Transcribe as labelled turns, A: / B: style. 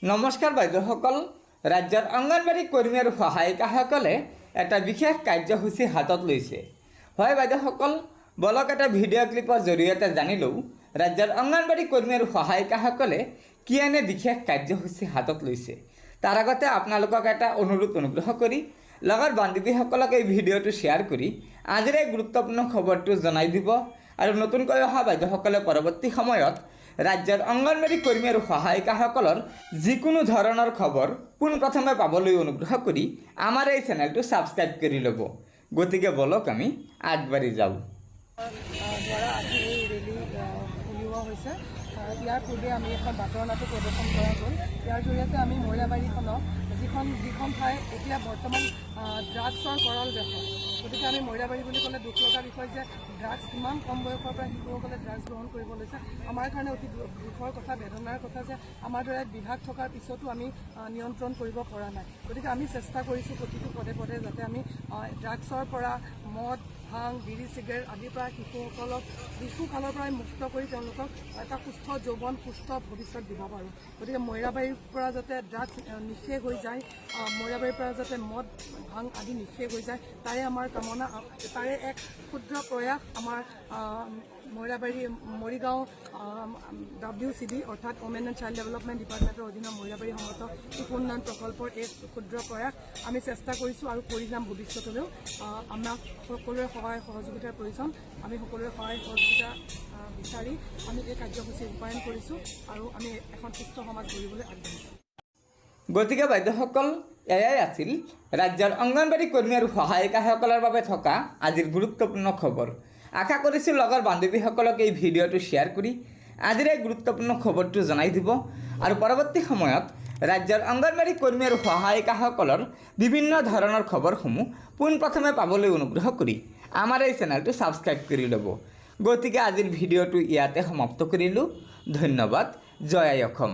A: নমস্কাৰ বাইদেউসকল, ৰাজ্যৰ অংগনবাড়ী কৰ্মী আৰু সহায়িকাসকলে এটা বিশেষ কাৰ্যসূচী হাতত লৈছে। হয় বাইদেউসকল, বলক এটা ভিডিঅ' ক্লিপৰ জৰিয়তে জানি লওঁ ৰাজ্যৰ অংগনবাড়ী কৰ্মী আৰু সহায়িকাসকলে কি এনে বিশেষ কাৰ্যসূচী হাতত লৈছে। তাৰ আগতে আপোনালোকক এটা অনুগ্ৰহ কৰি লগৰ বান্ধৱীসকলক এই ভিডিঅ'টো শ্বেয়াৰ কৰি আজিৰ এই গুৰুত্বপূৰ্ণ খবৰটো জনাই দিব আৰু নতুনকৈ অহা বাইদেউসকলে পৰৱৰ্তী সময়ত ৰাজ্যৰ অংগনবাড়ী কৰ্মী আৰু সহায়িকাসকলৰ যিকোনো ধৰণৰ খবৰ পোনপ্ৰথমে পাবলৈ অনুগ্ৰহ কৰি আমাৰ এই চেনেলটো ছাবস্ক্ৰাইব কৰি ল'ব। গতিকে বলক আমি আগবাঢ়ি যাওঁ।
B: দ্বাৰা আজি এই ৰেলী উলিওৱা হৈছে। ইয়াৰ পূৰ্বে আমি এখন বাতৰণাটো প্ৰদৰ্শন কৰা হ'ল। ইয়াৰ জৰিয়তে আমি মইৰাবাৰীখনক যিখন ঠাই এতিয়া বৰ্তমান ড্ৰাগছৰ কৰাল দেখা, গতিকে আমি মইৰাবাৰী বুলি ক'লে দুখ লগা বিষয় যে ড্ৰাগছ ইমান কম বয়সৰ পৰা শিশুসকলে ড্ৰাগছ গ্ৰহণ কৰিব লৈছে। আমাৰ কাৰণে অতি দুখৰ কথা, বেদনাৰ কথা যে আমাৰ দৰে বিভাগ থকাৰ পিছতো আমি নিয়ন্ত্ৰণ কৰিব পৰা নাই। গতিকে আমি চেষ্টা কৰিছোঁ প্ৰতিটো পদে পদে যাতে আমি ড্ৰাগছৰ পৰা মদ, ভাং, বিড়ি, চিগাৰেট আদিৰ পৰা শিশুসকলক শিশুকালৰ পৰাই মুক্ত কৰি তেওঁলোকক এটা সুস্থ যৌৱন, সুস্থ ভৱিষ্যত দিব পাৰোঁ। গতিকে মইৰাবাৰীৰ পৰা যাতে ড্ৰাগছ নিষেধ হৈ যায়, মইৰাবাৰীৰ পৰা যাতে মদ, ভাং আদি নিষেধ হৈ যায়, তাৰে আমাৰ কামনা, তাৰে এক ক্ষুদ্ৰ প্ৰয়াস আমাৰ মৰিগাঁও WCD অৰ্থাৎ ওমেন এণ্ড চাইল্ড ডেভেলপমেণ্ট ডিপাৰ্টমেণ্টৰ অধীনৰ মইৰাবাৰী সংহত শিশু উন্নয়ন প্ৰকল্পৰ এক ক্ষুদ্ৰ প্ৰয়াস আমি চেষ্টা কৰিছোঁ আৰু কৰি যাম ভৱিষ্যতলৈও। আমাক সকলোৰে সহায় সহযোগিতাৰ প্ৰয়োজন। আমি সকলোৰে সহায় সহযোগিতা বিচাৰি আমি এই কাৰ্যসূচী ৰূপায়ণ কৰিছোঁ আৰু আমি এখন সুস্থ সমাজ গঢ়িবলৈ আগবাঢ়িছোঁ।
A: গতিকে বাইদেউসকল, এয়াই আছিল ৰাজ্যৰ অংগনবাড়ী কৰ্মী আৰু সহায়িকাসকলৰ বাবে থকা আজিৰ গুৰুত্বপূৰ্ণ খবৰ। আশা কৰিছোঁ লগৰ বান্ধৱীসকলক এই ভিডিঅ'টো শ্বেয়াৰ কৰি আজিৰ এই গুৰুত্বপূৰ্ণ খবৰটো জনাই দিব আৰু পৰৱৰ্তী সময়ত ৰাজ্যৰ অংগনবাড়ী কৰ্মী আৰু সহায়িকাসকলৰ বিভিন্ন ধৰণৰ খবৰসমূহ পোনপ্ৰথমে পাবলৈ অনুগ্ৰহ কৰি আমাৰ এই চেনেলটো ছাবস্ক্ৰাইব কৰি ল'ব। গতিকে আজিৰ ভিডিঅ'টো ইয়াতে সমাপ্ত কৰিলোঁ। ধন্যবাদ। জয় আই অসম।